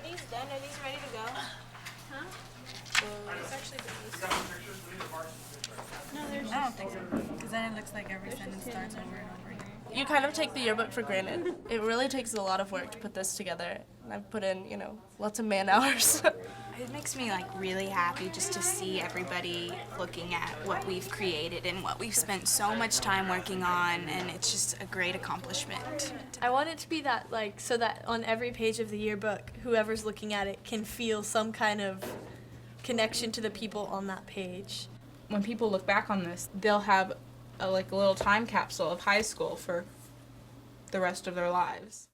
Are these done? Are these ready to go? Huh? It's actually No, there's I don't think so. Because then it looks like every sentence starts over and over again. You kind of take the yearbook for granted. It really takes a lot of work to put this together. And I've put in, lots of man hours. It makes me really happy just to see everybody looking at what we've created and what we've spent so much time working on, and it's just a great accomplishment. I want it to be that so that on every page of the yearbook, whoever's looking at it can feel some kind of connection to the people on that page. When people look back on this, they'll have a little time capsule of high school for the rest of their lives.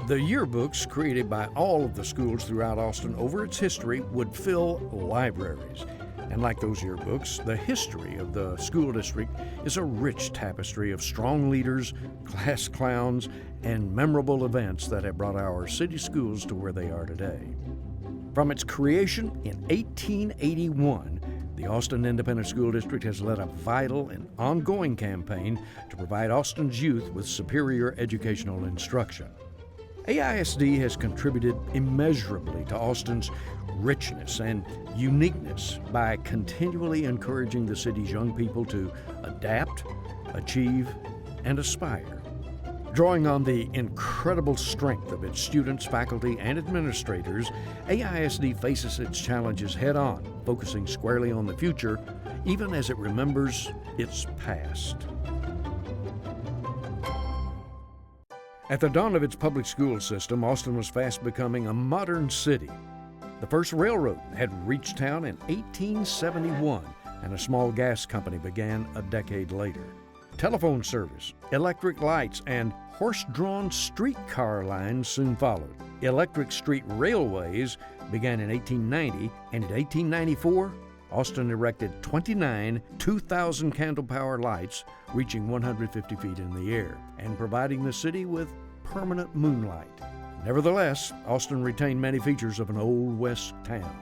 The yearbooks created by all of the schools throughout Austin over its history would fill libraries. And like those yearbooks, the history of the school district is a rich tapestry of strong leaders, class clowns, and memorable events that have brought our city schools to where they are today. From its creation in 1881, the Austin Independent School District has led a vital and ongoing campaign to provide Austin's youth with superior educational instruction. AISD has contributed immeasurably to Austin's richness and uniqueness by continually encouraging the city's young people to adapt, achieve, and aspire. Drawing on the incredible strength of its students, faculty, and administrators, AISD faces its challenges head-on, focusing squarely on the future, even as it remembers its past. At the dawn of its public school system, Austin was fast becoming a modern city. The first railroad had reached town in 1871, and a small gas company began a decade later. Telephone service, electric lights, and horse-drawn streetcar lines soon followed. Electric street railways began in 1890, and in 1894, Austin erected 29 2,000 candle power lights reaching 150 feet in the air and providing the city with permanent moonlight. Nevertheless, Austin retained many features of an Old West town.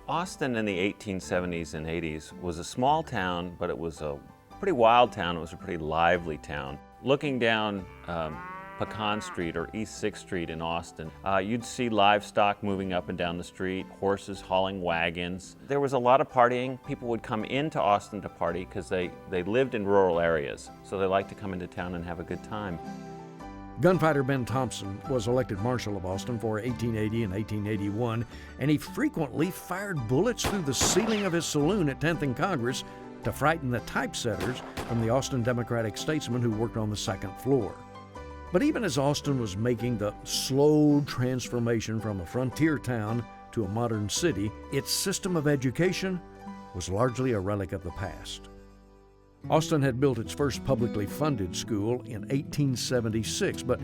Austin in the 1870s and 80s was a small town, but it was a pretty wild town. It was a pretty lively town. Looking down Pecan Street or East 6th Street in Austin, you'd see livestock moving up and down the street, horses hauling wagons. There was a lot of partying. People would come into Austin to party because they lived in rural areas, so they liked to come into town and have a good time. Gunfighter Ben Thompson was elected Marshal of Austin for 1880 and 1881, and he frequently fired bullets through the ceiling of his saloon at 10th and Congress to frighten the typesetters from the Austin Democratic statesmen who worked on the second floor. But even as Austin was making the slow transformation from a frontier town to a modern city, its system of education was largely a relic of the past. Austin had built its first publicly funded school in 1876, but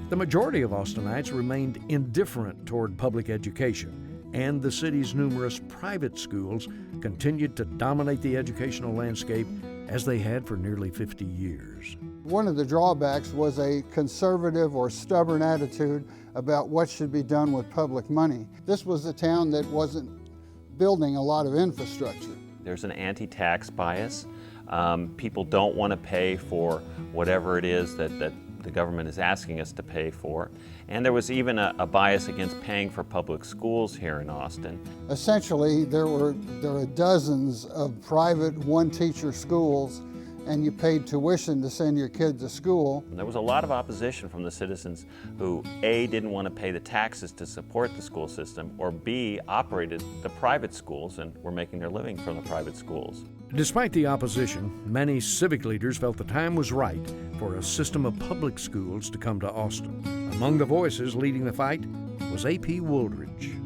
the majority of Austinites remained indifferent toward public education, and the city's numerous private schools continued to dominate the educational landscape as they had for nearly 50 years. One of the drawbacks was a conservative or stubborn attitude about what should be done with public money. This was a town that wasn't building a lot of infrastructure. There's an anti-tax bias. People don't want to pay for whatever it is that the government is asking us to pay for. And there was even a bias against paying for public schools here in Austin. Essentially, there were dozens of private one-teacher schools, and you paid tuition to send your kid to school. And there was a lot of opposition from the citizens who, A, didn't want to pay the taxes to support the school system, or B, operated the private schools and were making their living from the private schools. Despite the opposition, many civic leaders felt the time was right for a system of public schools to come to Austin. Among the voices leading the fight was A.P. Wooldridge.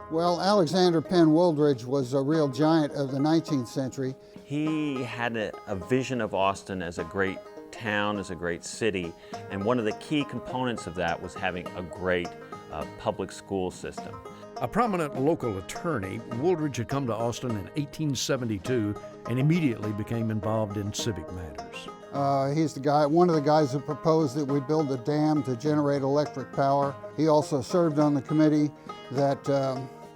Well, Alexander Penn Wooldridge was a real giant of the 19th century. He had a vision of Austin as a great town, as a great city, and one of the key components of that was having a great public school system. A prominent local attorney, Wooldridge had come to Austin in 1872 and immediately became involved in civic matters. He's one of the guys who proposed that we build a dam to generate electric power. He also served on the committee that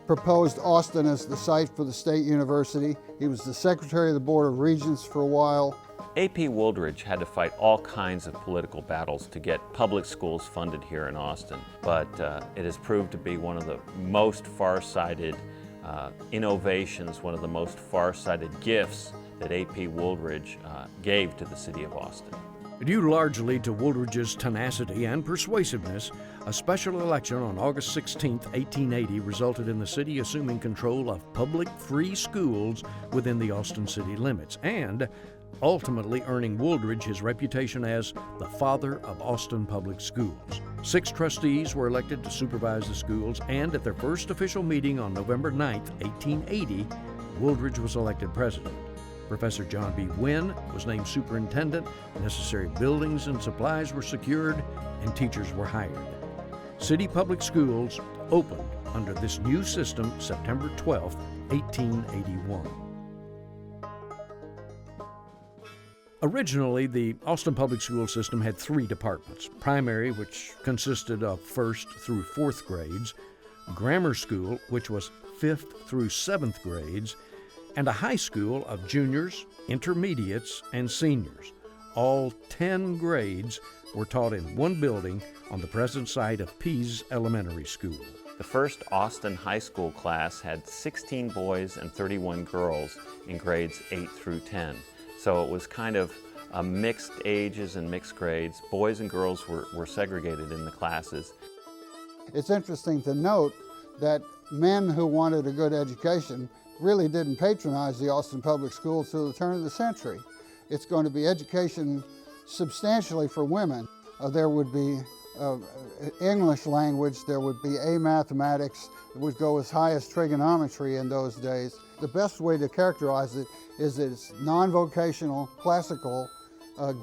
proposed Austin as the site for the State University. He was the secretary of the Board of Regents for a while. A.P. Wooldridge had to fight all kinds of political battles to get public schools funded here in Austin, but it has proved to be one of the most far-sighted innovations, one of the most far-sighted gifts that A.P. Wooldridge gave to the city of Austin. Due largely to Wooldridge's tenacity and persuasiveness, a special election on August 16, 1880 resulted in the city assuming control of public free schools within the Austin city limits, and ultimately earning Wooldridge his reputation as the father of Austin public schools. 6 trustees were elected to supervise the schools, and at their first official meeting on November 9, 1880, Wooldridge was elected president. Professor John B. Wynn was named superintendent, necessary buildings and supplies were secured, and teachers were hired. City public schools opened under this new system September 12, 1881. Originally, the Austin public school system had 3 departments: primary, which consisted of 1st through 4th grades, grammar school, which was 5th through 7th grades, and a high school of juniors, intermediates, and seniors. All 10 grades were taught in one building on the present site of Pease Elementary School. The first Austin high school class had 16 boys and 31 girls in grades 8 through 10. So it was kind of mixed ages and mixed grades. Boys and girls were segregated in the classes. It's interesting to note that men who wanted a good education really didn't patronize the Austin public schools till the turn of the century. It's going to be education substantially for women. There would be English language, there would be mathematics, it would go as high as trigonometry in those days. The best way to characterize it is that it's non-vocational, classical,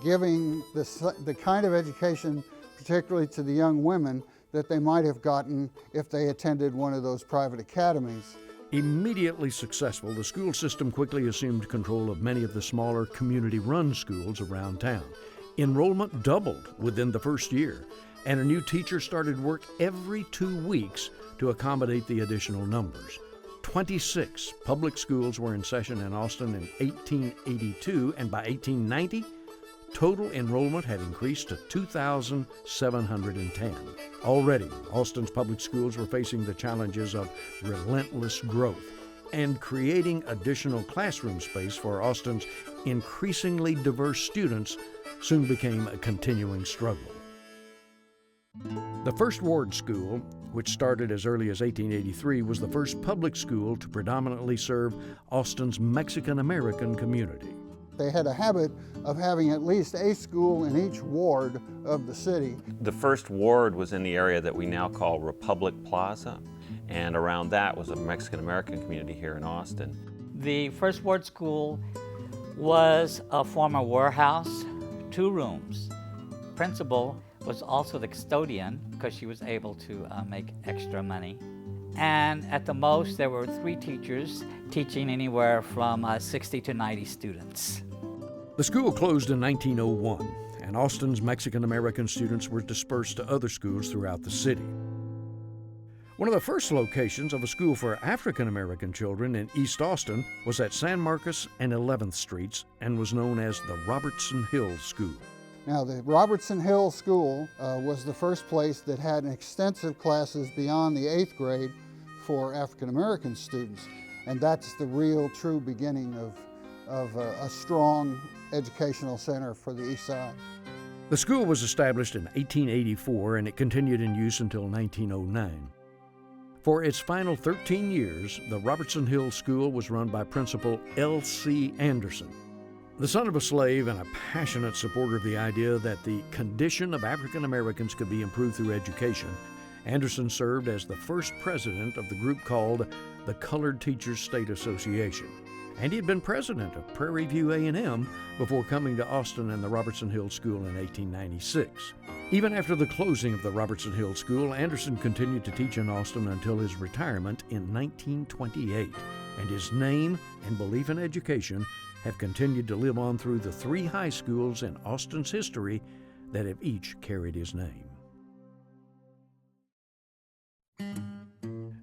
giving the kind of education, particularly to the young women, that they might have gotten if they attended one of those private academies. Immediately successful, the school system quickly assumed control of many of the smaller community-run schools around town. Enrollment doubled within the first year, and a new teacher started work every 2 weeks to accommodate the additional numbers. 26 public schools were in session in Austin in 1882, and by 1890, total enrollment had increased to 2,710. Already, Austin's public schools were facing the challenges of relentless growth, and creating additional classroom space for Austin's increasingly diverse students soon became a continuing struggle. The First Ward School, which started as early as 1883, was the first public school to predominantly serve Austin's Mexican-American community. They had a habit of having at least a school in each ward of the city. The first ward was in the area that we now call Republic Plaza, and around that was a Mexican-American community here in Austin. The First Ward School was a former warehouse, 2 rooms. Principal was also the custodian because she was able to make extra money. And at the most, there were 3 teachers teaching anywhere from 60 to 90 students. The school closed in 1901, and Austin's Mexican-American students were dispersed to other schools throughout the city. One of the first locations of a school for African-American children in East Austin was at San Marcos and 11th Streets and was known as the Robertson Hill School. Now, the Robertson Hill School was the first place that had extensive classes beyond the 8th grade for African-American students, and that's the real, true beginning of a strong educational center for the East Side. The school was established in 1884, and it continued in use until 1909. For its final 13 years, the Robertson Hill School was run by Principal L.C. Anderson. The son of a slave and a passionate supporter of the idea that the condition of African Americans could be improved through education, Anderson served as the first president of the group called the Colored Teachers State Association. And he had been president of Prairie View A&M before coming to Austin and the Robertson Hill School in 1896. Even after the closing of the Robertson Hill School, Anderson continued to teach in Austin until his retirement in 1928, and his name and belief in education have continued to live on through the 3 high schools in Austin's history that have each carried his name.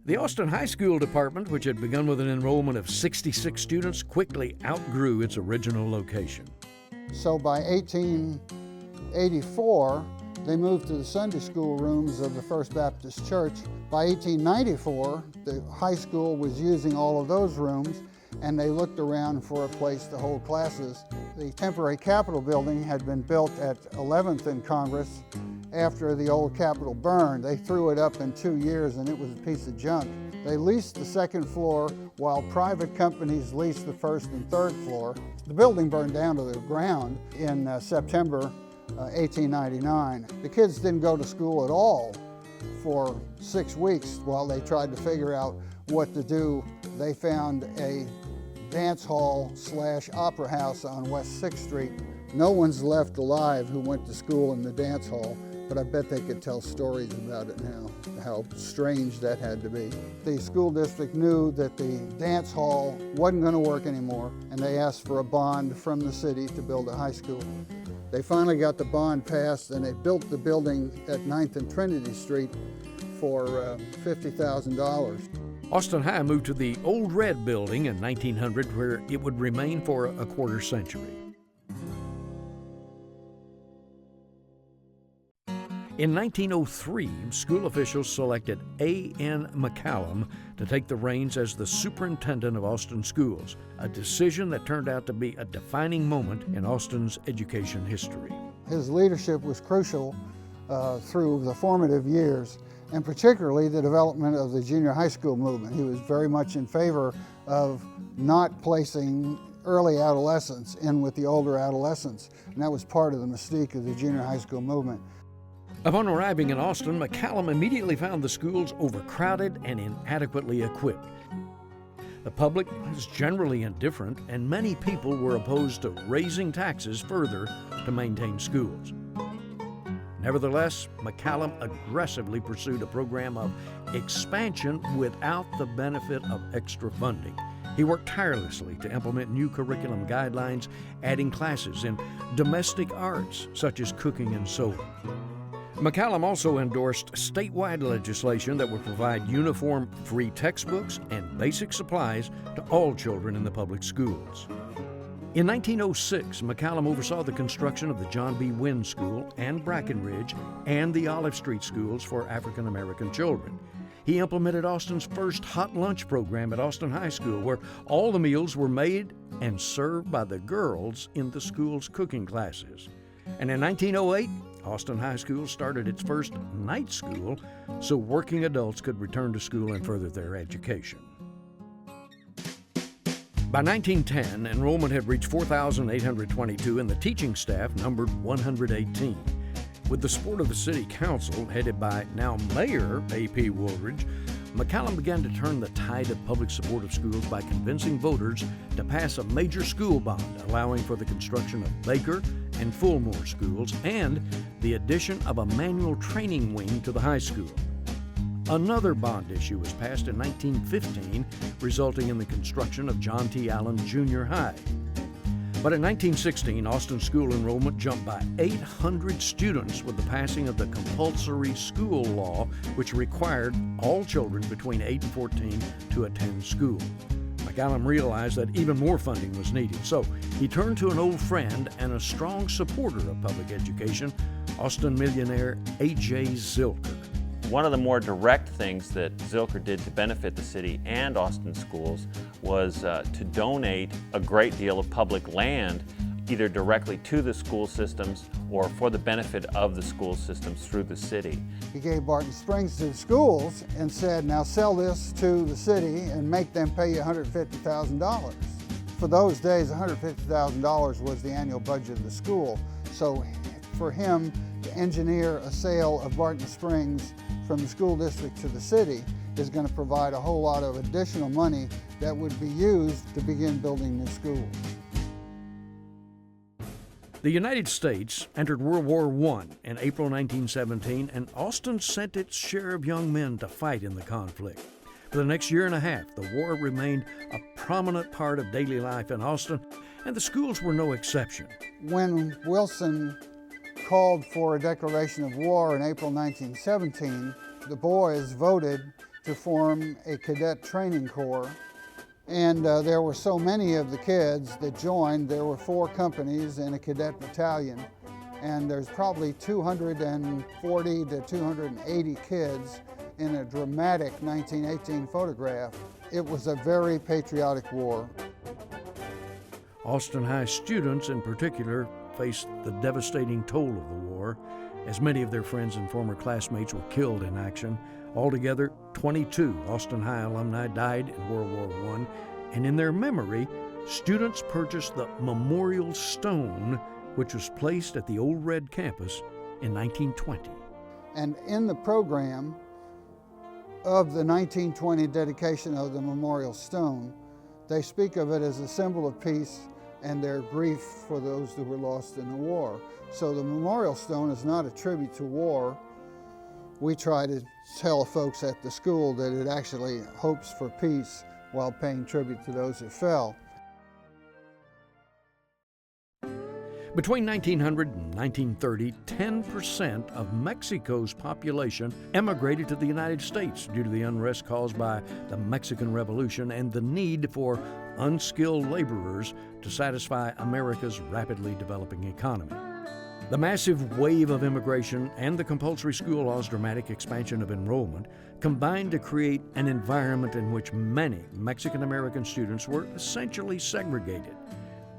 The Austin High School department, which had begun with an enrollment of 66 students, quickly outgrew its original location. So by 1884, they moved to the Sunday school rooms of the First Baptist Church. By 1894, the high school was using all of those rooms, and they looked around for a place to hold classes. The temporary Capitol building had been built at 11th and Congress after the old Capitol burned. They threw it up in 2 years, and it was a piece of junk. They leased the second floor while private companies leased the first and third floor. The building burned down to the ground in September 1899. The kids didn't go to school at all for 6 weeks while they tried to figure out what to do. They found a dance hall / opera house on West 6th Street. No one's left alive who went to school in the dance hall, but I bet they could tell stories about it now, how strange that had to be. The school district knew that the dance hall wasn't going to work anymore, and they asked for a bond from the city to build a high school. They finally got the bond passed, and they built the building at 9th and Trinity Street for $50,000. Austin High moved to the Old Red Building in 1900, where it would remain for a quarter century. In 1903, school officials selected A.N. McCallum to take the reins as the superintendent of Austin schools, a decision that turned out to be a defining moment in Austin's education history. His leadership was crucial through the formative years, and particularly the development of the junior high school movement. He was very much in favor of not placing early adolescents in with the older adolescents, and that was part of the mystique of the junior high school movement. Upon arriving in Austin, McCallum immediately found the schools overcrowded and inadequately equipped. The public was generally indifferent, and many people were opposed to raising taxes further to maintain schools. Nevertheless, McCallum aggressively pursued a program of expansion without the benefit of extra funding. He worked tirelessly to implement new curriculum guidelines, adding classes in domestic arts such as cooking and sewing. McCallum also endorsed statewide legislation that would provide uniform free textbooks and basic supplies to all children in the public schools. In 1906, McCallum oversaw the construction of the John B. Wynn School and Brackenridge and the Olive Street schools for African American children. He implemented Austin's first hot lunch program at Austin High School, where all the meals were made and served by the girls in the school's cooking classes. And in 1908, Austin High School started its first night school so working adults could return to school and further their education. By 1910, enrollment had reached 4,822 and the teaching staff numbered 118. With the support of the City Council, headed by now Mayor A.P. Woolridge, McCallum began to turn the tide of public support of schools by convincing voters to pass a major school bond, allowing for the construction of Baker and Fulmore schools and the addition of a manual training wing to the high school. Another bond issue was passed in 1915, resulting in the construction of John T. Allen Junior High. But in 1916, Austin school enrollment jumped by 800 students with the passing of the compulsory school law, which required all children between 8 and 14 to attend school. McCallum realized that even more funding was needed, so he turned to an old friend and a strong supporter of public education, Austin millionaire A.J. Zilker. One of the more direct things that Zilker did to benefit the city and Austin schools was to donate a great deal of public land, either directly to the school systems or for the benefit of the school systems through the city. He gave Barton Springs to the schools and said, now sell this to the city and make them pay you $150,000. For those days, $150,000 was the annual budget of the school. So for him to engineer a sale of Barton Springs from the school district to the city is going to provide a whole lot of additional money that would be used to begin building new schools. The United States entered World War I in April 1917, and Austin sent its share of young men to fight in the conflict. For the next year and a half, the war remained a prominent part of daily life in Austin, and the schools were no exception. When Wilson called for a declaration of war in April 1917, the boys voted to form a cadet training corps And there were so many of the kids that joined. There were 4 companies and a cadet battalion. And there's probably 240 to 280 kids in a dramatic 1918 photograph. It was a very patriotic war. Austin High students in particular faced the devastating toll of the war, as many of their friends and former classmates were killed in action. Altogether, 22 Austin High alumni died in World War I, and in their memory, students purchased the Memorial Stone, which was placed at the Old Red campus in 1920. And in the program of the 1920 dedication of the Memorial Stone, they speak of it as a symbol of peace and their grief for those who were lost in the war. So the Memorial Stone is not a tribute to war. We try to tell folks at the school that it actually hopes for peace while paying tribute to those who fell. Between 1900 and 1930, 10% of Mexico's population emigrated to the United States due to the unrest caused by the Mexican Revolution and the need for unskilled laborers to satisfy America's rapidly developing economy. The massive wave of immigration and the compulsory school law's dramatic expansion of enrollment combined to create an environment in which many Mexican-American students were essentially segregated.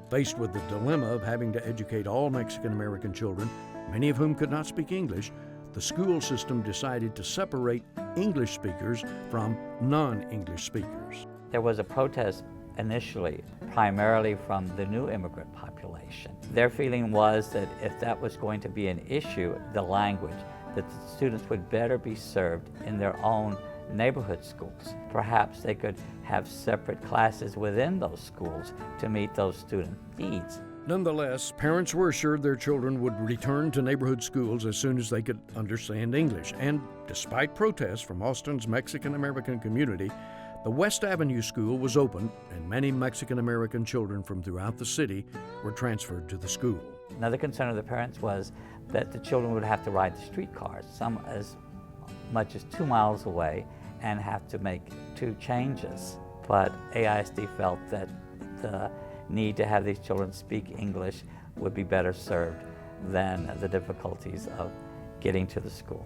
Faced with the dilemma of having to educate all Mexican-American children, many of whom could not speak English, the school system decided to separate English speakers from non-English speakers. There was a protest initially, primarily from the new immigrant population. Their feeling was that if that was going to be an issue, the language, that the students would better be served in their own neighborhood schools. Perhaps they could have separate classes within those schools to meet those student needs. Nonetheless, parents were assured their children would return to neighborhood schools as soon as they could understand English. And despite protests from Austin's Mexican-American community, the West Avenue School was opened, and many Mexican-American children from throughout the city were transferred to the school. Another concern of the parents was that the children would have to ride the streetcars, some as much as 2 miles away, and have to make 2 changes. But AISD felt that the need to have these children speak English would be better served than the difficulties of getting to the school.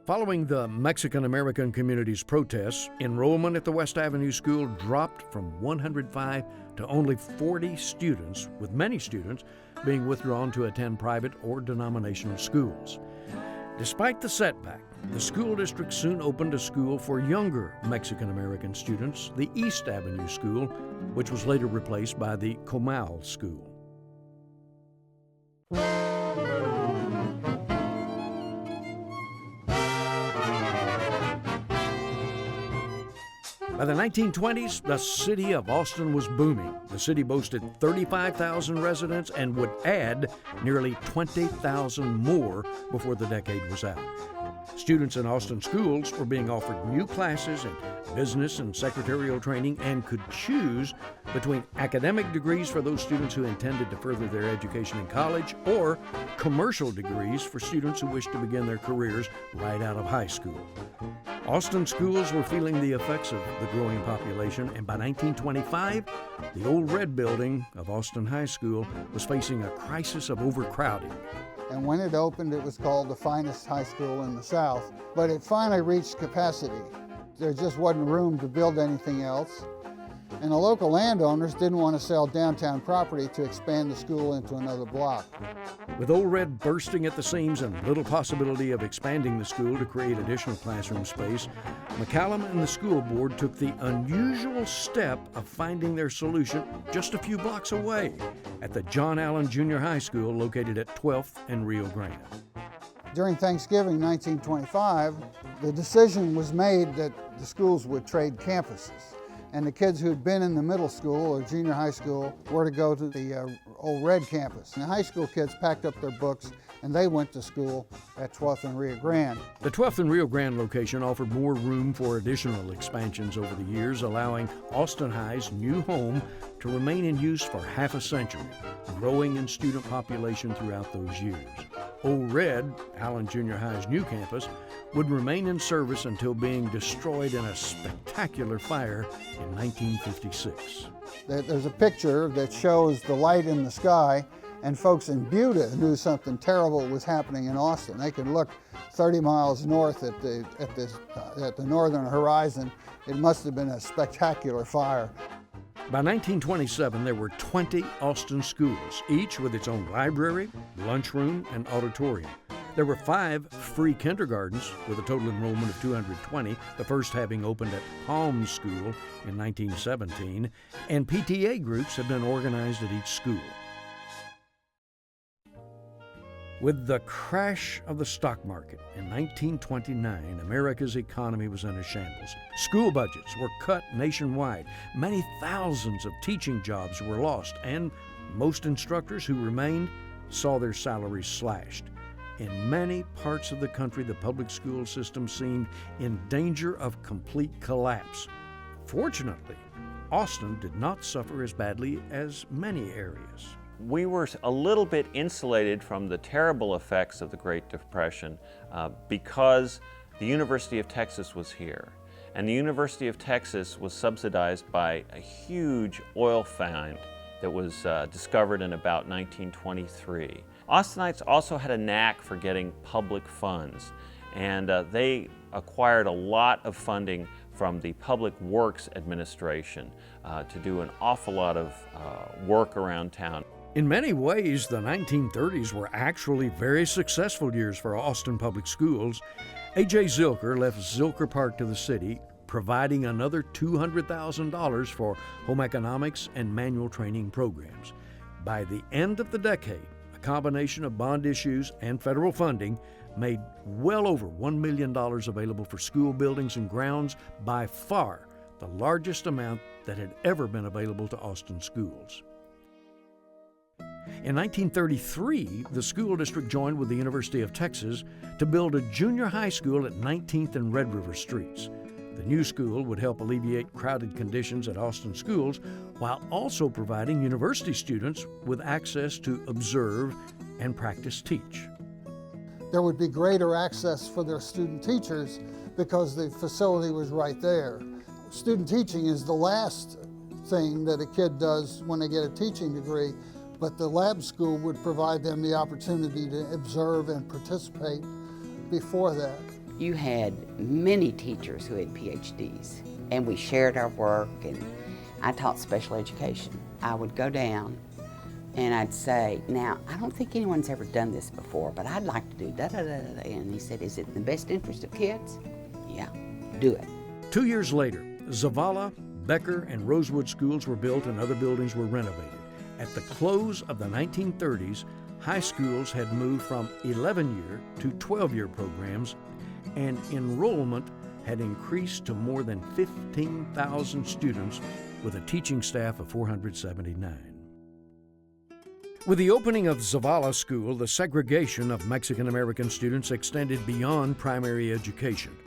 Following the Mexican-American community's protests, enrollment at the West Avenue School dropped from 105 to only 40 students, with many students being withdrawn to attend private or denominational schools. Despite the setback, the school district soon opened a school for younger Mexican-American students, the East Avenue School, which was later replaced by the Comal School. By the 1920s, the city of Austin was booming. The city boasted 35,000 residents and would add nearly 20,000 more before the decade was out. Students in Austin schools were being offered new classes in business and secretarial training and could choose between academic degrees for those students who intended to further their education in college or commercial degrees for students who wished to begin their careers right out of high school. Austin schools were feeling the effects of the growing population, and by 1925, the old red building of Austin High School was facing a crisis of overcrowding. And when it opened, it was called the finest high school in the South, but it finally reached capacity. There just wasn't room to build anything else. And the local landowners didn't want to sell downtown property to expand the school into another block. With Old Red bursting at the seams and little possibility of expanding the school to create additional classroom space, McCallum and the school board took the unusual step of finding their solution just a few blocks away at the John Allen Junior High School located at 12th and Rio Grande. During Thanksgiving 1925, the decision was made that the schools would trade campuses. And the kids who'd been in the middle school or junior high school were to go to the Old Red campus. And the high school kids packed up their books and they went to school at 12th and Rio Grande. The 12th and Rio Grande location offered more room for additional expansions over the years, allowing Austin High's new home to remain in use for half a century, growing in student population throughout those years. Old Red, Allen Junior High's new campus, would remain in service until being destroyed in a spectacular fire in 1956. There's a picture that shows the light in the sky, and folks in Buda knew something terrible was happening in Austin. They could look 30 miles north at the northern horizon. It must have been a spectacular fire. By 1927, there were 20 Austin schools, each with its own library, lunchroom, and auditorium. There were 5 free kindergartens with a total enrollment of 220, the first having opened at Palm School in 1917, and PTA groups had been organized at each school. With the crash of the stock market in 1929, America's economy was in a shambles. School budgets were cut nationwide. Many thousands of teaching jobs were lost, and most instructors who remained saw their salaries slashed. In many parts of the country, the public school system seemed in danger of complete collapse. Fortunately, Austin did not suffer as badly as many areas. We were a little bit insulated from the terrible effects of the Great Depression because the University of Texas was here. And the University of Texas was subsidized by a huge oil find that was discovered in about 1923. Austinites also had a knack for getting public funds, and they acquired a lot of funding from the Public Works Administration to do an awful lot of work around town. In many ways, the 1930s were actually very successful years for Austin Public Schools. A.J. Zilker left Zilker Park to the city, providing another $200,000 for home economics and manual training programs. By the end of the decade, a combination of bond issues and federal funding made well over $1 million available for school buildings and grounds, by far the largest amount that had ever been available to Austin schools. In 1933, the school district joined with the University of Texas to build a junior high school at 19th and Red River Streets. The new school would help alleviate crowded conditions at Austin schools while also providing university students with access to observe and practice teach. There would be greater access for their student teachers because the facility was right there. Student teaching is the last thing that a kid does when they get a teaching degree, but the lab school would provide them the opportunity to observe and participate before that. You had many teachers who had PhDs, and we shared our work, and I taught special education. I would go down and I'd say, now, I don't think anyone's ever done this before, but I'd like to do da-da-da-da-da. And he said, is it in the best interest of kids? Yeah, do it. 2 years later, Zavala, Becker, and Rosewood schools were built and other buildings were renovated. At the close of the 1930s, high schools had moved from 11-year to 12-year programs, and enrollment had increased to more than 15,000 students with a teaching staff of 479. With the opening of Zavala School, the segregation of Mexican-American students extended beyond primary education.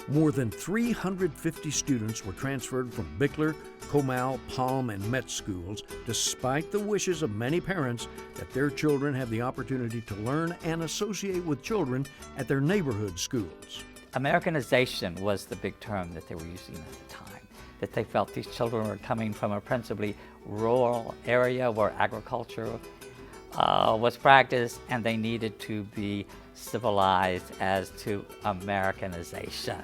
More than 350 students were transferred from Bickler, Comal, Palm, and Metz schools, despite the wishes of many parents that their children have the opportunity to learn and associate with children at their neighborhood schools. Americanization was the big term that they were using at the time, that they felt these children were coming from a principally rural area where agriculture was practiced, and they needed to be civilized as to Americanization.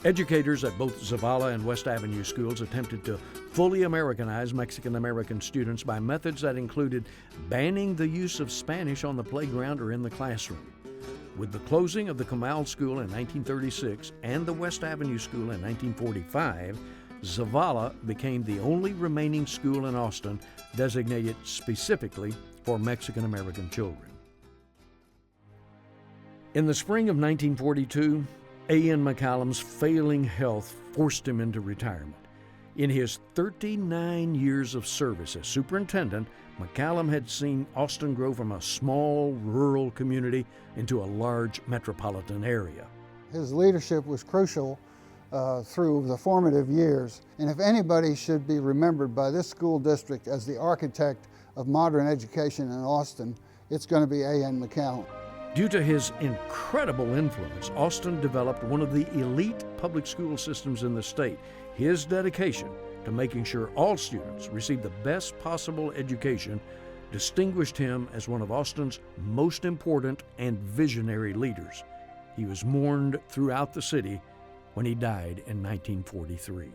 Educators at both Zavala and West Avenue schools attempted to fully Americanize Mexican-American students by methods that included banning the use of Spanish on the playground or in the classroom. With the closing of the Comal School in 1936 and the West Avenue School in 1945, Zavala became the only remaining school in Austin designated specifically for Mexican-American children. In the spring of 1942, A.N. McCallum's failing health forced him into retirement. In his 39 years of service as superintendent, McCallum had seen Austin grow from a small rural community into a large metropolitan area. His leadership was crucial through the formative years. And if anybody should be remembered by this school district as the architect of modern education in Austin, it's going to be A.N. McCallum. Due to his incredible influence, Austin developed one of the elite public school systems in the state. His dedication to making sure all students receive the best possible education distinguished him as one of Austin's most important and visionary leaders. He was mourned throughout the city when he died in 1943.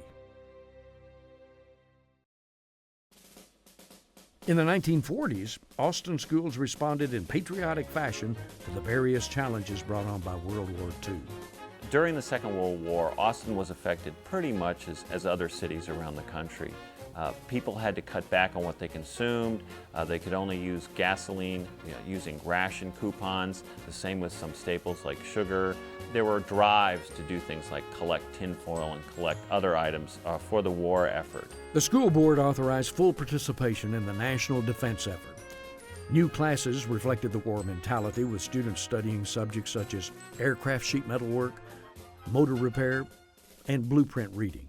In the 1940s, Austin schools responded in patriotic fashion to the various challenges brought on by World War II. During the Second World War, Austin was affected pretty much as other cities around the country. People had to cut back on what they consumed. They could only use gasoline, using ration coupons, the same with some staples like sugar. There were drives to do things like collect tinfoil and collect other items for the war effort. The school board authorized full participation in the national defense effort. New classes reflected the war mentality, with students studying subjects such as aircraft sheet metal work, motor repair, and blueprint reading.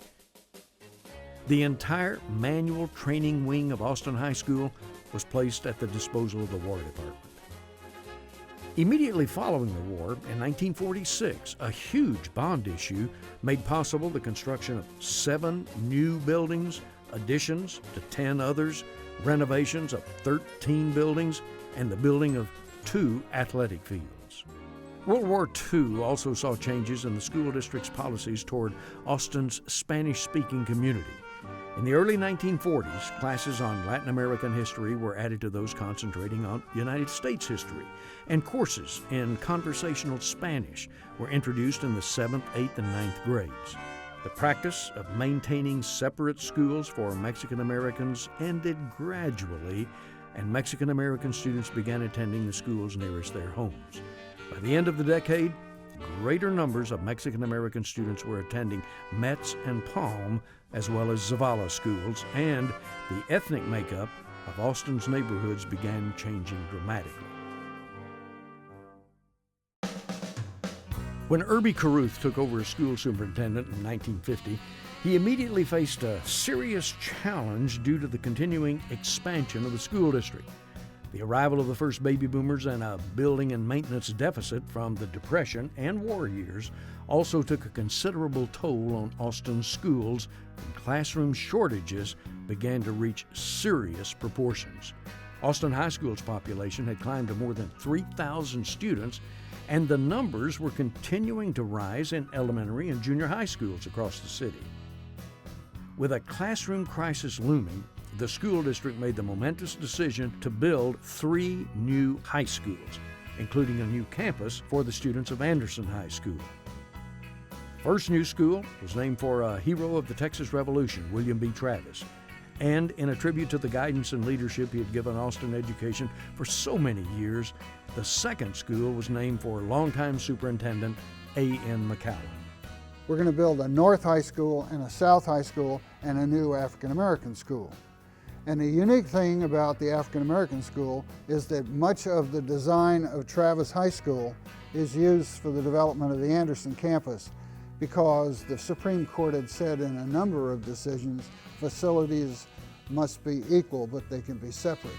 The entire manual training wing of Austin High School was placed at the disposal of the War Department. Immediately following the war, in 1946, a huge bond issue made possible the construction of 7 new buildings, additions to 10 others, renovations of 13 buildings, and the building of 2 athletic fields. World War II also saw changes in the school district's policies toward Austin's Spanish-speaking community. In the early 1940s, classes on Latin American history were added to those concentrating on United States history, and courses in conversational Spanish were introduced in the 7th, 8th, and 9th grades. The practice of maintaining separate schools for Mexican Americans ended gradually, and Mexican American students began attending the schools nearest their homes. By the end of the decade, greater numbers of Mexican American students were attending Metz and Palm, as well as Zavala schools, and the ethnic makeup of Austin's neighborhoods began changing dramatically. When Irby Carruth took over as school superintendent in 1950, he immediately faced a serious challenge due to the continuing expansion of the school district. The arrival of the first baby boomers and a building and maintenance deficit from the Depression and war years also took a considerable toll on Austin's schools, and classroom shortages began to reach serious proportions. Austin High School's population had climbed to more than 3,000 students, and the numbers were continuing to rise in elementary and junior high schools across the city. With a classroom crisis looming, the school district made the momentous decision to build 3 new high schools, including a new campus for the students of Anderson High School. The first new school was named for a hero of the Texas Revolution, William B. Travis, and in a tribute to the guidance and leadership he had given Austin education for so many years, the second school was named for longtime superintendent A.N. McCallum. We're going to build a North High School and a South High School and a new African American school. And the unique thing about the African American school is that much of the design of Travis High School is used for the development of the Anderson campus, because the Supreme Court had said in a number of decisions, facilities must be equal, but they can be separate.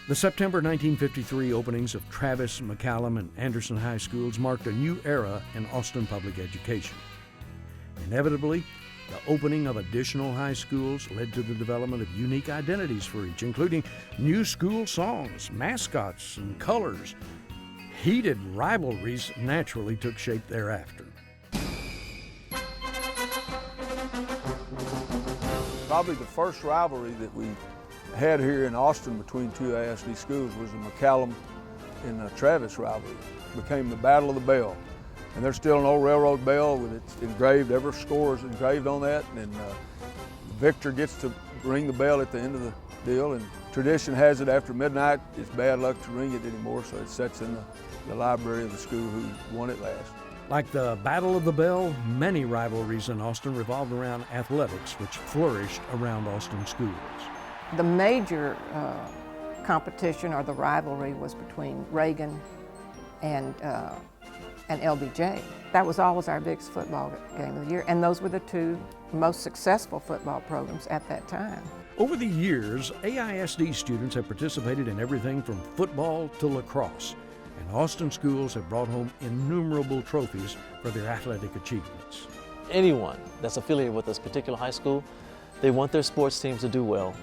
The September 1953 openings of Travis, McCallum, and Anderson High Schools marked a new era in Austin public education. Inevitably, the opening of additional high schools led to the development of unique identities for each, including new school songs, mascots, and colors. Heated rivalries naturally took shape thereafter. Probably the first rivalry that we had here in Austin between 2 AISD schools was the McCallum and Travis rivalry. It became the Battle of the Bell. And there's still an old railroad bell with it engraved, every score is engraved on that, and the victor gets to ring the bell at the end of the deal. And tradition has it after midnight, it's bad luck to ring it anymore, so it sits in the library of the school who won it last. Like the Battle of the Bell, many rivalries in Austin revolved around athletics, which flourished around Austin schools. The major competition or the rivalry was between Reagan and and LBJ. That was always our biggest football game of the year, and those were the two most successful football programs at that time. Over the years, AISD students have participated in everything from football to lacrosse, and Austin schools have brought home innumerable trophies for their athletic achievements. Anyone that's affiliated with this particular high school, they want their sports teams to do well,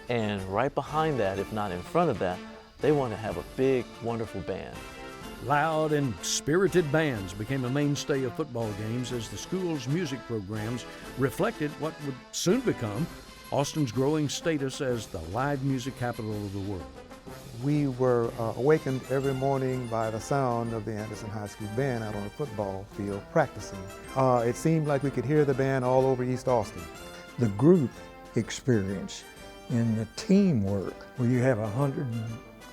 and right behind that, if not in front of that, they want to have a big, wonderful band. Loud and spirited bands became a mainstay of football games as the school's music programs reflected what would soon become Austin's growing status as the live music capital of the world. We were awakened every morning by the sound of the Anderson High School band out on the football field practicing. It seemed like we could hear the band all over East Austin. The group experience and the teamwork, where you have a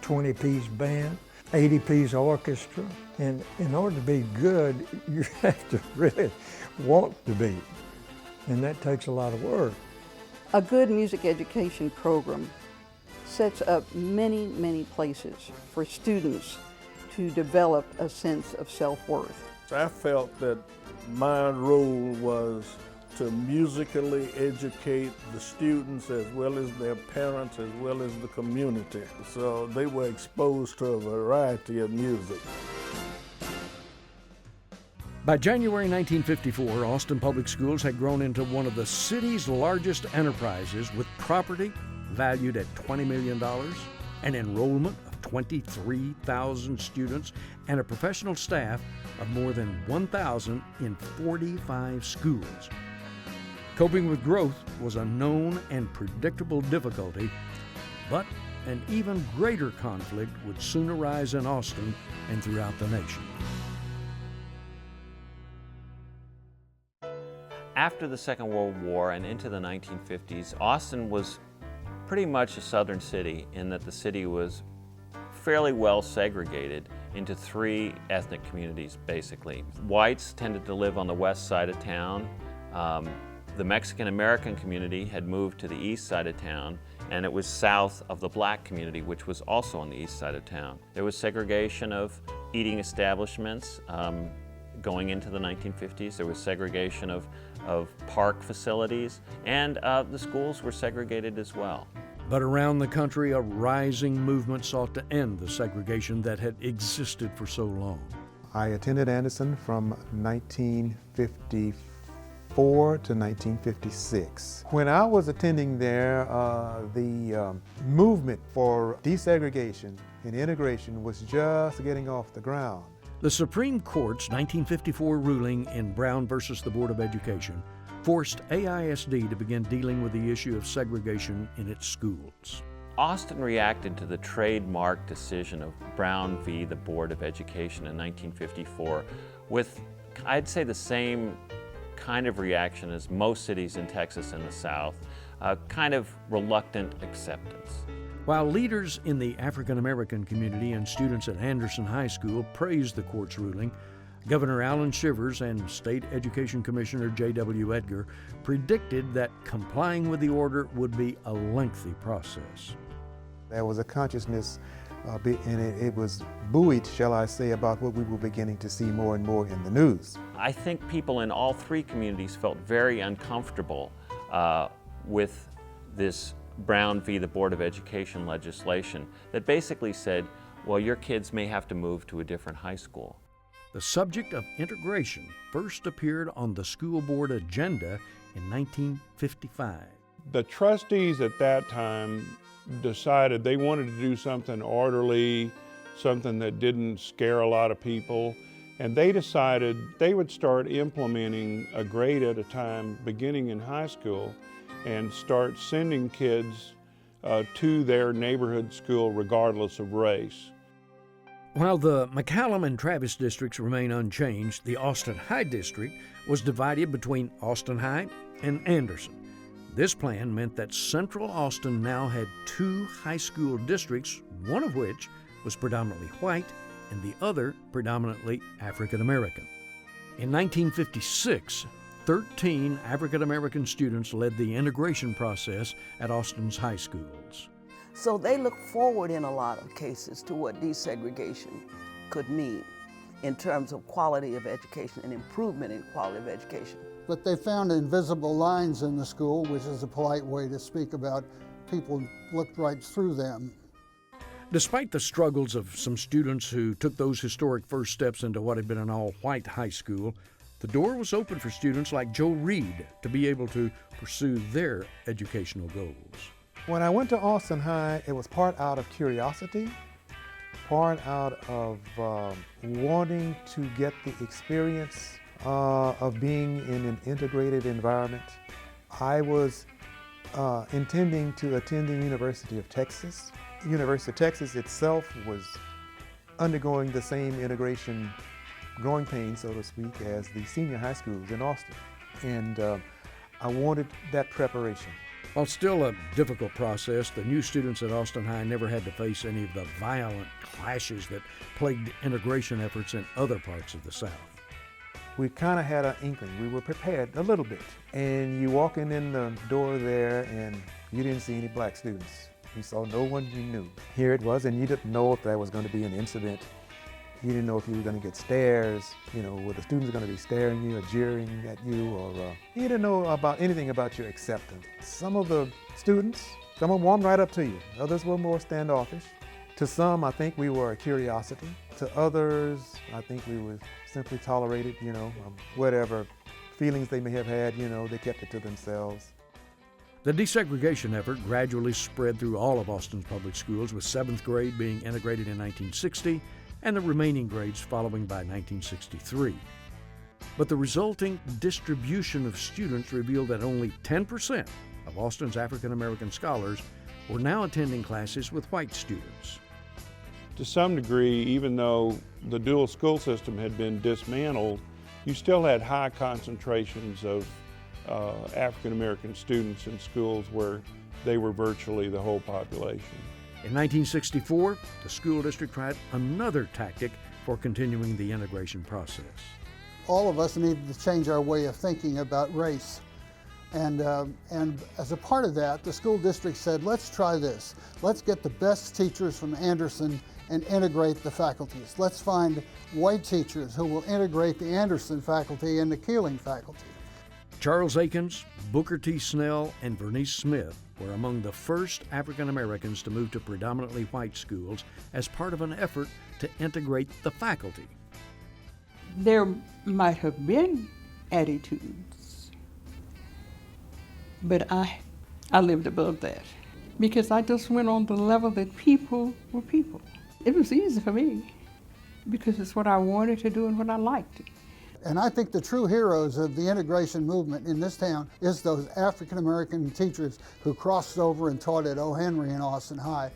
120-piece band, 80-piece orchestra, and in order to be good, you have to really want to be, and that takes a lot of work. A good music education program sets up many, many places for students to develop a sense of self-worth. I felt that my role was to musically educate the students as well as their parents as well as the community. So they were exposed to a variety of music. By January 1954, Austin Public Schools had grown into one of the city's largest enterprises with property valued at $20 million, an enrollment of 23,000 students, and a professional staff of more than 1,000 in 45 schools. Coping with growth was a known and predictable difficulty, but an even greater conflict would soon arise in Austin and throughout the nation. After the Second World War and into the 1950s, Austin was pretty much a southern city in that the city was fairly well segregated into three ethnic communities, basically. Whites tended to live on the west side of town. The Mexican-American community had moved to the east side of town, and it was south of the black community, which was also on the east side of town. There was segregation of eating establishments going into the 1950s. There was segregation of park facilities, and the schools were segregated as well. But around the country, a rising movement sought to end the segregation that had existed for so long. I attended Anderson from 1954 to 1956. When I was attending there, the movement for desegregation and integration was just getting off the ground. The Supreme Court's 1954 ruling in Brown versus the Board of Education forced AISD to begin dealing with the issue of segregation in its schools. Austin reacted to the trademark decision of Brown v. the Board of Education in 1954 with, I'd say, the same kind of reaction as most cities in Texas and the South, kind of reluctant acceptance. While leaders in the African American community and students at Anderson High School praised the court's ruling, Governor Allen Shivers and State Education Commissioner J.W. Edgar predicted that complying with the order would be a lengthy process. There was a consciousness, and it was buoyed, shall I say, about what we were beginning to see more and more in the news. I think people in all three communities felt very uncomfortable with this Brown v. the Board of Education legislation that basically said, well, your kids may have to move to a different high school. The subject of integration first appeared on the school board agenda in 1955. The trustees at that time decided they wanted to do something orderly, something that didn't scare a lot of people, and they decided they would start implementing a grade at a time beginning in high school and start sending kids to their neighborhood school regardless of race. While the McCallum and Travis districts remain unchanged, the Austin High District was divided between Austin High and Anderson. This plan meant that Central Austin now had two high school districts, one of which was predominantly white and the other predominantly African American. In 1956, 13 African American students led the integration process at Austin's high schools. So they look forward in a lot of cases to what desegregation could mean. in terms of quality of education and improvement in quality of education. But they found invisible lines in the school, which is a polite way to speak about people looked right through them. Despite the struggles of some students who took those historic first steps into what had been an all-white high school, the door was open for students like Joe Reed to be able to pursue their educational goals. When I went to Austin High, it was part out of curiosity, part out of wanting to get the experience of being in an integrated environment. I was intending to attend the University of Texas. University of Texas itself was undergoing the same integration growing pains, so to speak, as the senior high schools in Austin. And I wanted that preparation. While still a difficult process, the new students at Austin High never had to face any of the violent clashes that plagued integration efforts in other parts of the South. We kind of had an inkling. We were prepared a little bit. And you walking in the door there and you didn't see any black students. You saw no one you knew. Here it was, and you didn't know if there was going to be an incident. You didn't know if you were going to get stares, were the students going to be staring you or jeering at you, or you didn't know about anything about your acceptance. Some of the students, some of them warmed right up to you. Others were more standoffish. To some, I think we were a curiosity. To others, I think we were simply tolerated, whatever feelings they may have had, they kept it to themselves. The desegregation effort gradually spread through all of Austin's public schools, with 7th grade being integrated in 1960 and the remaining grades following by 1963. But the resulting distribution of students revealed that only 10% of Austin's African American scholars were now attending classes with white students. To some degree, even though the dual school system had been dismantled, you still had high concentrations of African American students in schools where they were virtually the whole population. In 1964, the school district tried another tactic for continuing the integration process. All of us needed to change our way of thinking about race. And as a part of that, the school district said, let's try this. Let's get the best teachers from Anderson and integrate the faculties. Let's find white teachers who will integrate the Anderson faculty and the Keeling faculty. Charles Akins, Booker T. Snell, and Vernice Smith were among the first African Americans to move to predominantly white schools as part of an effort to integrate the faculty. There might have been attitudes, but I lived above that because I just went on the level that people were people. It was easy for me because it's what I wanted to do and what I liked. And I think the true heroes of the integration movement in this town is those African American teachers who crossed over and taught at O. Henry and Austin High.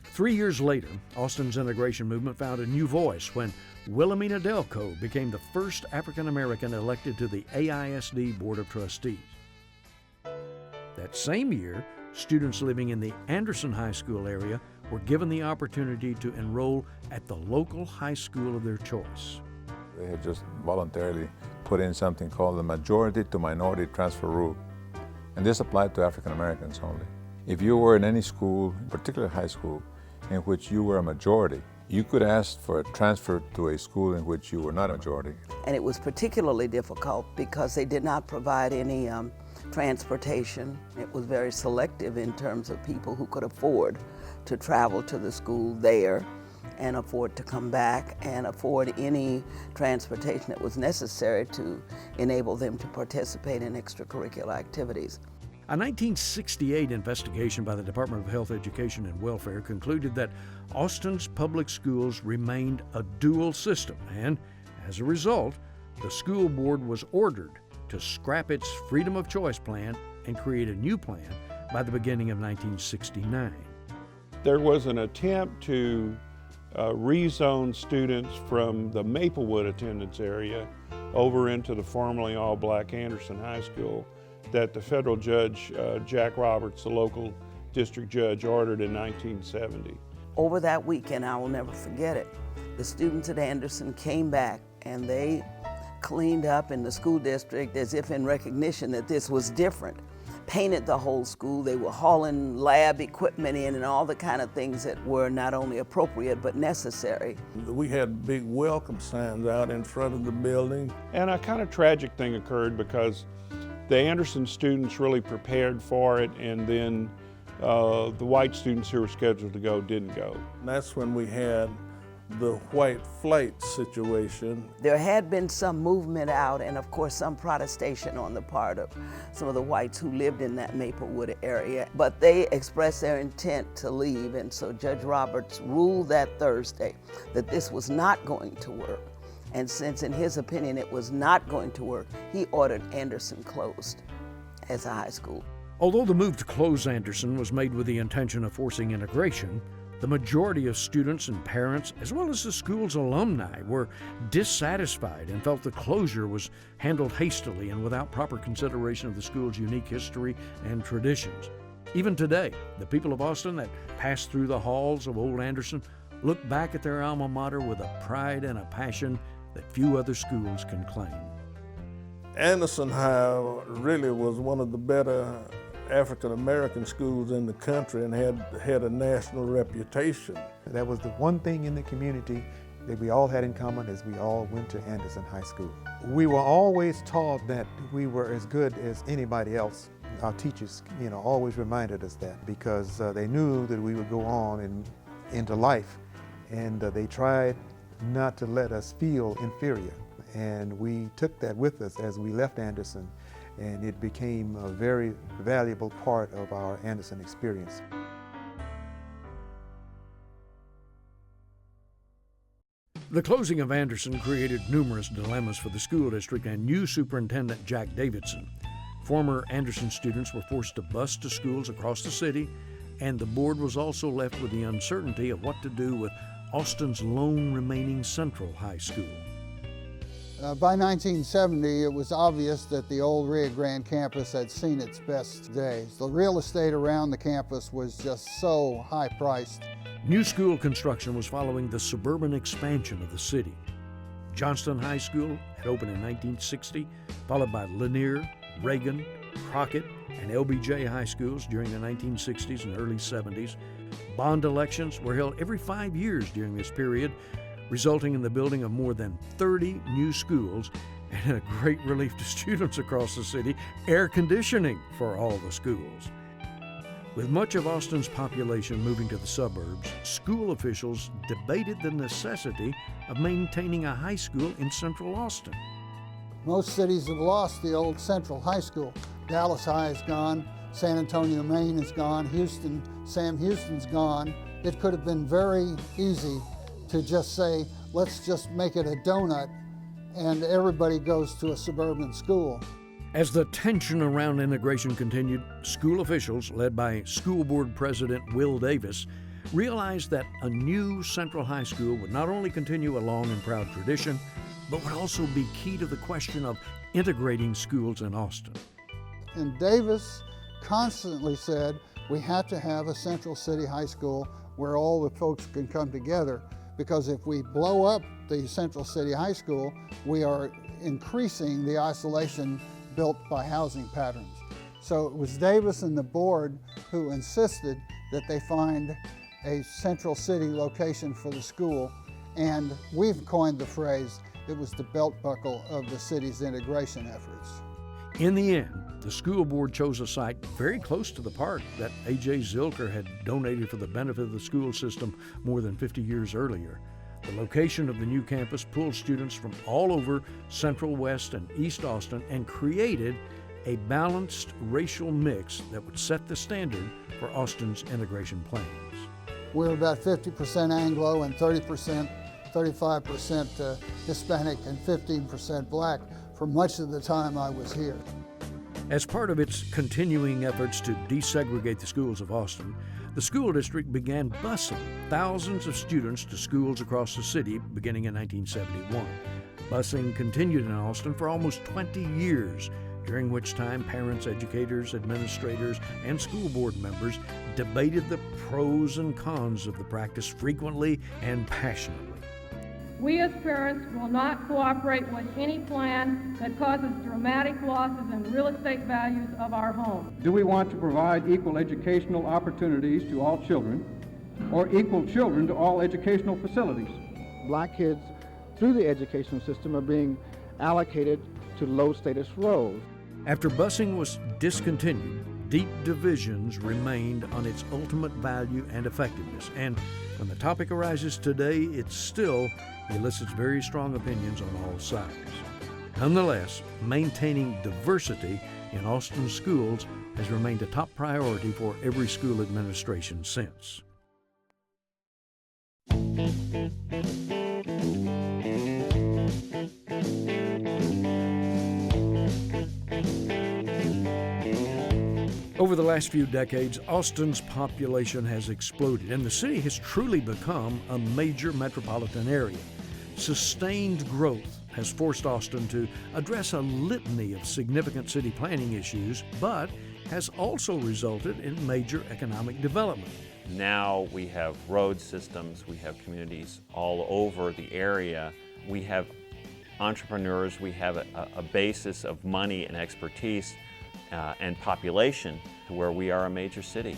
3 years later, Austin's integration movement found a new voice when Wilhelmina Delco became the first African American elected to the AISD Board of Trustees. That same year, students living in the Anderson High School area were given the opportunity to enroll at the local high school of their choice. They had just voluntarily put in something called the majority to minority transfer rule. And this applied to African Americans only. If you were in any school, particularly high school, in which you were a majority, you could ask for a transfer to a school in which you were not a majority. And it was particularly difficult because they did not provide any transportation. It was very selective in terms of people who could afford to travel to the school there and afford to come back and afford any transportation that was necessary to enable them to participate in extracurricular activities. A 1968 investigation by the Department of Health, Education, and Welfare concluded that Austin's public schools remained a dual system, and as a result, the school board was ordered to scrap its freedom of choice plan and create a new plan by the beginning of 1969. There was an attempt to rezone students from the Maplewood attendance area over into the formerly all-black Anderson High School that the federal judge, Jack Roberts, the local district judge, ordered in 1970. Over that weekend, I will never forget it, the students at Anderson came back and they cleaned up in the school district as if in recognition that this was different. painted the whole school. They were hauling lab equipment in and all the kind of things that were not only appropriate but necessary. We had big welcome signs out in front of the building. And a kind of tragic thing occurred because the Anderson students really prepared for it, and then the white students who were scheduled to go didn't go. And that's when we had the white flight situation. There had been some movement out and of course some protestation on the part of some of the whites who lived in that Maplewood area, but they expressed their intent to leave, and so Judge Roberts ruled that Thursday that this was not going to work. And since in his opinion it was not going to work, he ordered Anderson closed as a high school. Although the move to close Anderson was made with the intention of forcing integration, the majority of students and parents, as well as the school's alumni, were dissatisfied and felt the closure was handled hastily and without proper consideration of the school's unique history and traditions. Even today, the people of Austin that pass through the halls of Old Anderson look back at their alma mater with a pride and a passion that few other schools can claim. Anderson High really was one of the better African-American schools in the country and had a national reputation. That was the one thing in the community that we all had in common, is we all went to Anderson High School. We were always taught that we were as good as anybody else. Our teachers, always reminded us that, because they knew that we would go on into life, and they tried not to let us feel inferior. And we took that with us as we left Anderson, and it became a very valuable part of our Anderson experience. The closing of Anderson created numerous dilemmas for the school district and new superintendent Jack Davidson. Former Anderson students were forced to bus to schools across the city, and the board was also left with the uncertainty of what to do with Austin's lone remaining Central High School. By 1970, it was obvious that the old Rio Grande campus had seen its best days. The real estate around the campus was just so high-priced. New school construction was following the suburban expansion of the city. Johnston High School had opened in 1960, followed by Lanier, Reagan, Crockett, and LBJ high schools during the 1960s and early 70s. Bond elections were held every 5 years during this period, resulting in the building of more than 30 new schools and a great relief to students across the city, air conditioning for all the schools. With much of Austin's population moving to the suburbs, school officials debated the necessity of maintaining a high school in Central Austin. Most cities have lost the old Central High School. Dallas High is gone, San Antonio, Maine is gone, Sam Houston's gone. It could have been very easy to just say, let's just make it a donut and everybody goes to a suburban school. As the tension around integration continued, school officials, led by School Board President Will Davis, realized that a new Central High School would not only continue a long and proud tradition, but would also be key to the question of integrating schools in Austin. And Davis constantly said, we have to have a Central City High School where all the folks can come together, because if we blow up the Central City High School, we are increasing the isolation built by housing patterns. So it was Davis and the board who insisted that they find a Central City location for the school, and we've coined the phrase, it was the belt buckle of the city's integration efforts. In the end, the school board chose a site very close to the park that A.J. Zilker had donated for the benefit of the school system more than 50 years earlier. The location of the new campus pulled students from all over Central West and East Austin and created a balanced racial mix that would set the standard for Austin's integration plans. We're about 50% Anglo and 35% Hispanic and 15% Black for much of the time I was here. As part of its continuing efforts to desegregate the schools of Austin, the school district began busing thousands of students to schools across the city beginning in 1971. Busing continued in Austin for almost 20 years, during which time parents, educators, administrators, and school board members debated the pros and cons of the practice frequently and passionately. We as parents will not cooperate with any plan that causes dramatic losses in real estate values of our home. Do we want to provide equal educational opportunities to all children, or equal children to all educational facilities? Black kids, through the educational system, are being allocated to low-status roles. After busing was discontinued, deep divisions remained on its ultimate value and effectiveness. And when the topic arises today, it still elicits very strong opinions on all sides. Nonetheless, maintaining diversity in Austin schools has remained a top priority for every school administration since. Over the last few decades, Austin's population has exploded, and the city has truly become a major metropolitan area. Sustained growth has forced Austin to address a litany of significant city planning issues, but has also resulted in major economic development. Now we have road systems, we have communities all over the area, we have entrepreneurs, we have a basis of money and expertise and population to where we are a major city.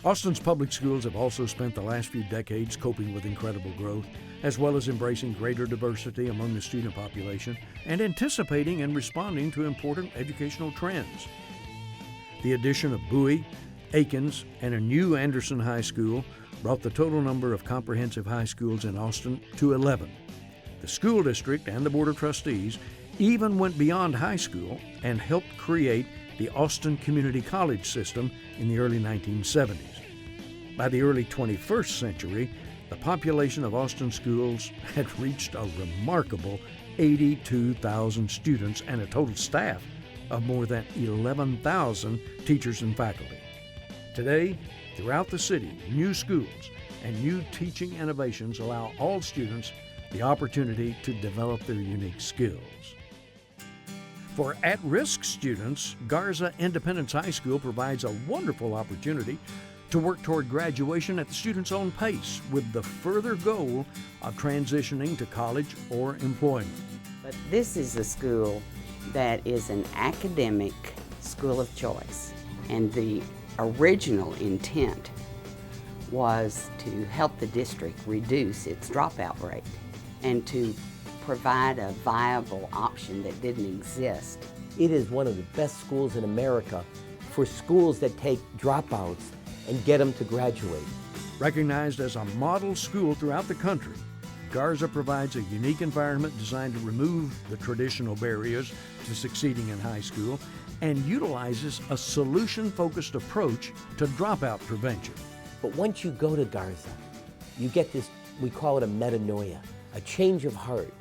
Austin's public schools have also spent the last few decades coping with incredible growth, as well as embracing greater diversity among the student population and anticipating and responding to important educational trends. The addition of Bowie, Aikens, and a new Anderson High School brought the total number of comprehensive high schools in Austin to 11. The school district and the Board of Trustees even went beyond high school and helped create the Austin Community College system in the early 1970s. By the early 21st century, the population of Austin schools had reached a remarkable 82,000 students and a total staff of more than 11,000 teachers and faculty. Today, throughout the city, new schools and new teaching innovations allow all students the opportunity to develop their unique skills. For at-risk students, Garza Independence High School provides a wonderful opportunity to work toward graduation at the student's own pace, with the further goal of transitioning to college or employment. But this is a school that is an academic school of choice, and the original intent was to help the district reduce its dropout rate and to provide a viable option that didn't exist. It is one of the best schools in America for schools that take dropouts and get them to graduate. Recognized as a model school throughout the country, Garza provides a unique environment designed to remove the traditional barriers to succeeding in high school and utilizes a solution-focused approach to dropout prevention. But once you go to Garza, you get this, we call it a metanoia, a change of heart.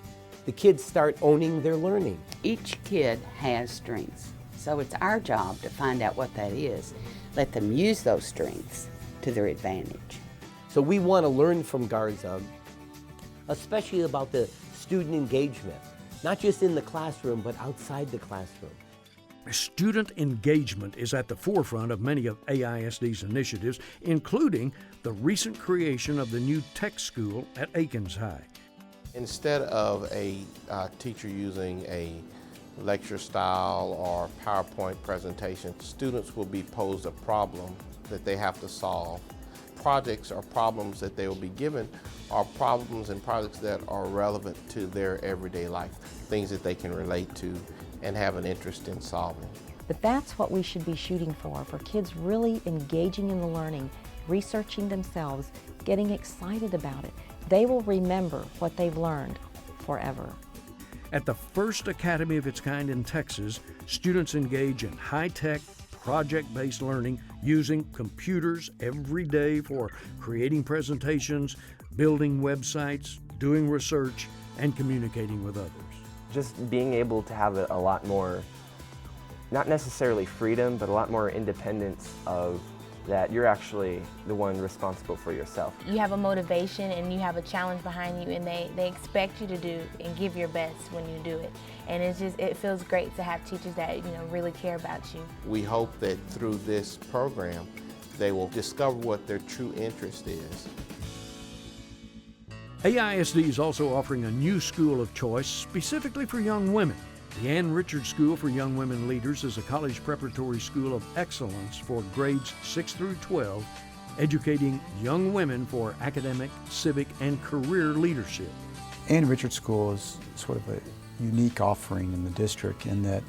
The kids start owning their learning. Each kid has strengths, so it's our job to find out what that is. Let them use those strengths to their advantage. So we want to learn from Garza, especially about the student engagement, not just in the classroom, but outside the classroom. Student engagement is at the forefront of many of AISD's initiatives, including the recent creation of the new tech school at Aikens High. Instead of a teacher using a lecture style or PowerPoint presentation, students will be posed a problem that they have to solve. Projects or problems that they will be given are problems and projects that are relevant to their everyday life, things that they can relate to and have an interest in solving. But that's what we should be shooting for kids really engaging in the learning, researching themselves, getting excited about it. They will remember what they've learned forever. At the first academy of its kind in Texas, students engage in high-tech, project-based learning using computers every day for creating presentations, building websites, doing research, and communicating with others. Just being able to have a lot more, not necessarily freedom, but a lot more independence of that you're actually the one responsible for yourself. You have a motivation and you have a challenge behind you, and they expect you to do and give your best when you do it. And it feels great to have teachers that really care about you. We hope that through this program, they will discover what their true interest is. AISD is also offering a new school of choice specifically for young women. The Ann Richards School for Young Women Leaders is a college preparatory school of excellence for grades 6 through 12, educating young women for academic, civic, and career leadership. Ann Richards School is sort of a unique offering in the district in that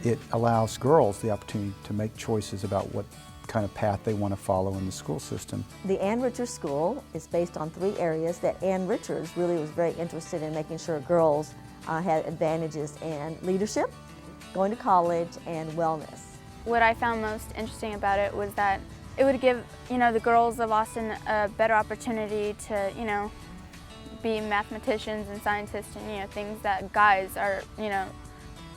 it allows girls the opportunity to make choices about what kind of path they want to follow in the school system. The Ann Richards School is based on 3 areas that Ann Richards really was very interested in making sure girls had advantages in leadership, going to college, and wellness. What I found most interesting about it was that it would give, the girls of Austin a better opportunity to, be mathematicians and scientists and, things that guys are,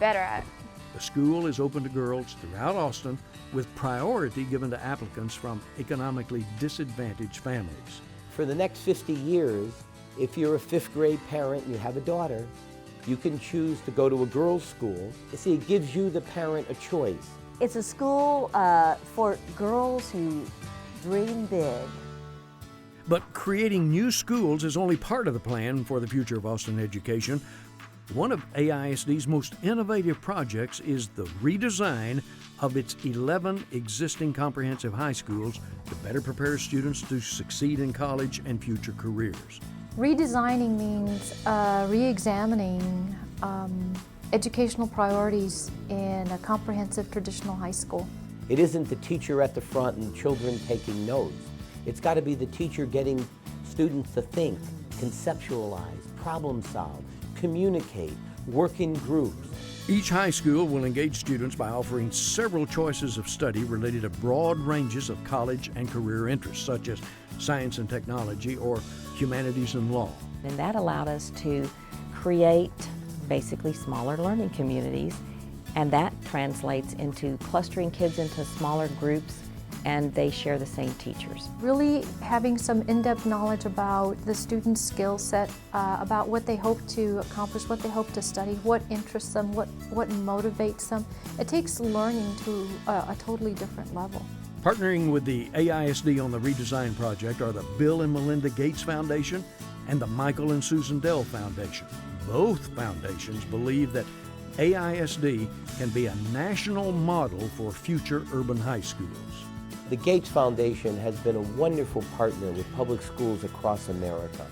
better at. The school is open to girls throughout Austin with priority given to applicants from economically disadvantaged families. For the next 50 years, if you're a 5th grade parent and you have a daughter, you can choose to go to a girls' school. You see, it gives you, the parent, a choice. It's a school for girls who dream big. But creating new schools is only part of the plan for the future of Austin education. One of AISD's most innovative projects is the redesign of its 11 existing comprehensive high schools to better prepare students to succeed in college and future careers. Redesigning means re-examining educational priorities in a comprehensive traditional high school. It isn't the teacher at the front and children taking notes. It's got to be the teacher getting students to think, conceptualize, problem solve, communicate, work in groups. Each high school will engage students by offering several choices of study related to broad ranges of college and career interests, such as science and technology or humanities and law. And that allowed us to create basically smaller learning communities, and that translates into clustering kids into smaller groups, and they share the same teachers. Really having some in-depth knowledge about the student's skill set, about what they hope to accomplish, what they hope to study, what interests them, what motivates them. It takes learning to a totally different level. Partnering with the AISD on the redesign project are the Bill and Melinda Gates Foundation and the Michael and Susan Dell Foundation. Both foundations believe that AISD can be a national model for future urban high schools. The Gates Foundation has been a wonderful partner with public schools across America.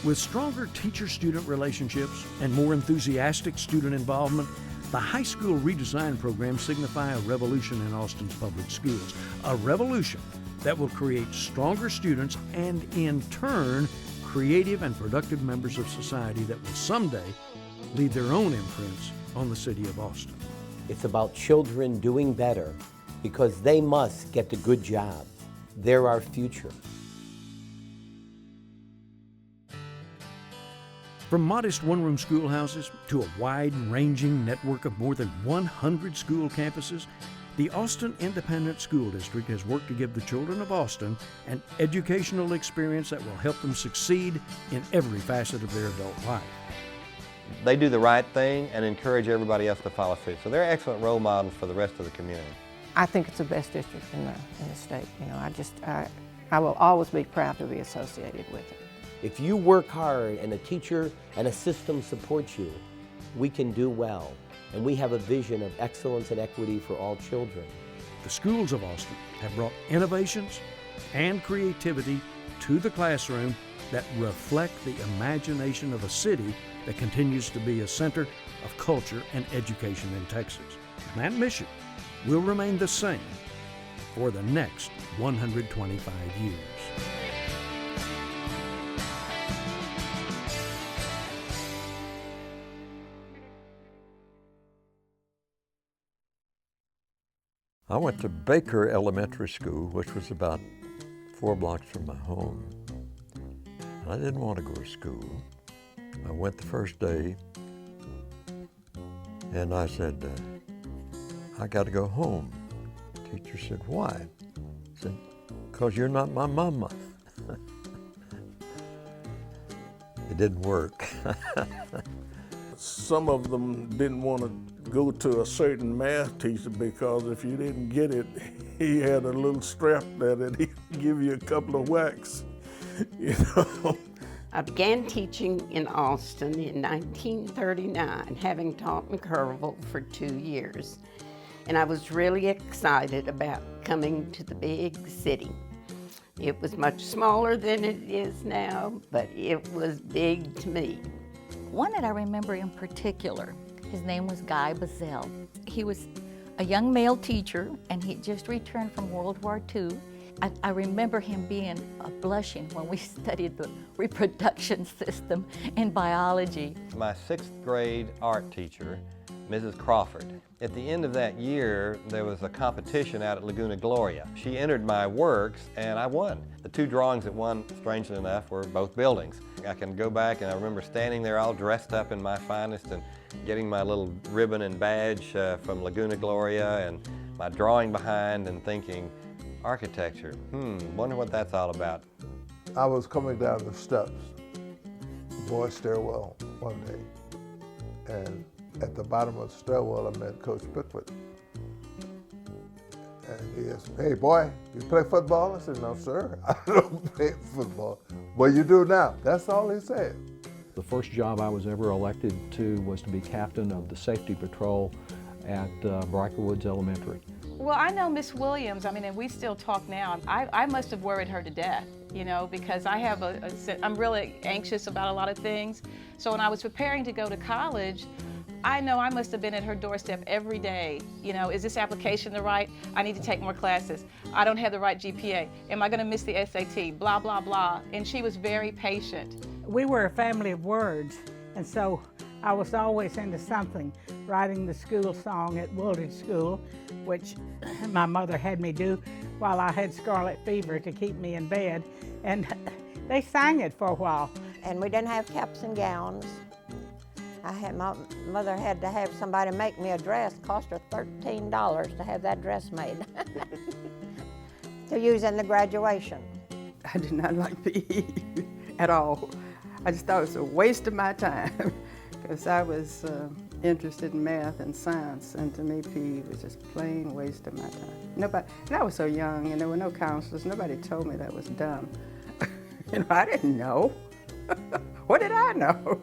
With stronger teacher-student relationships and more enthusiastic student involvement, the high school redesign programs signify a revolution in Austin's public schools. A revolution that will create stronger students and, in turn, creative and productive members of society that will someday leave their own imprints on the city of Austin. It's about children doing better because they must get the good jobs. They're our future. From modest one-room schoolhouses to a wide-ranging network of more than 100 school campuses, the Austin Independent School District has worked to give the children of Austin an educational experience that will help them succeed in every facet of their adult life. They do the right thing and encourage everybody else to follow suit. So they're excellent role models for the rest of the community. I think it's the best district in the state. I will always be proud to be associated with it. If you work hard and a teacher and a system supports you, we can do well. And we have a vision of excellence and equity for all children. The schools of Austin have brought innovations and creativity to the classroom that reflect the imagination of a city that continues to be a center of culture and education in Texas. And that mission will remain the same for the next 125 years. I went to Baker Elementary School, which was about 4 blocks from my home. I didn't want to go to school. I went the first day, and I said, I got to go home. The teacher said, why? I said, because you're not my mama. It didn't work. Some of them didn't want to go to a certain math teacher because if you didn't get it, he had a little strap that he'd give you a couple of whacks, I began teaching in Austin in 1939, having taught in Kerrville for 2 years. And I was really excited about coming to the big city. It was much smaller than it is now, but it was big to me. One that I remember in particular, his name was Guy Bazell. He was a young male teacher, and he just returned from World War II. I remember him being blushing when we studied the reproduction system in biology. My 6th grade art teacher, Mrs. Crawford. At the end of that year, there was a competition out at Laguna Gloria. She entered my works and I won. The 2 drawings that won, strangely enough, were both buildings. I can go back and I remember standing there all dressed up in my finest and getting my little ribbon and badge from Laguna Gloria and my drawing behind and thinking, architecture, wonder what that's all about. I was coming down the steps, boys' stairwell one day, and at the bottom of the stairwell I met Coach Pickford. And he asked me, "Hey boy, you play football?" I said, "No sir, I don't play football." "Well, you do now." That's all he said. The first job I was ever elected to was to be captain of the safety patrol at Bricker Woods Elementary. Well, I know Miss Williams, I mean, and we still talk now. I must have worried her to death, you know, because I have I'm really anxious about a lot of things. So when I was preparing to go to college, I know I must have been at her doorstep every day. You know, is this application the right? I need to take more classes. I don't have the right GPA. Am I gonna miss the SAT? Blah, blah, blah. And she was very patient. We were a family of words, and so I was always into something, writing the school song at Woolridge School, which my mother had me do while I had scarlet fever to keep me in bed, and they sang it for a while. And we didn't have caps and gowns. My mother had to have somebody make me a dress. It cost her $13 to have that dress made to use in the graduation. I did not like PE at all. I just thought it was a waste of my time because I was interested in math and science, and to me PE was just plain waste of my time. And I was so young and there were no counselors. Nobody told me that was dumb. You know, I didn't know. What did I know?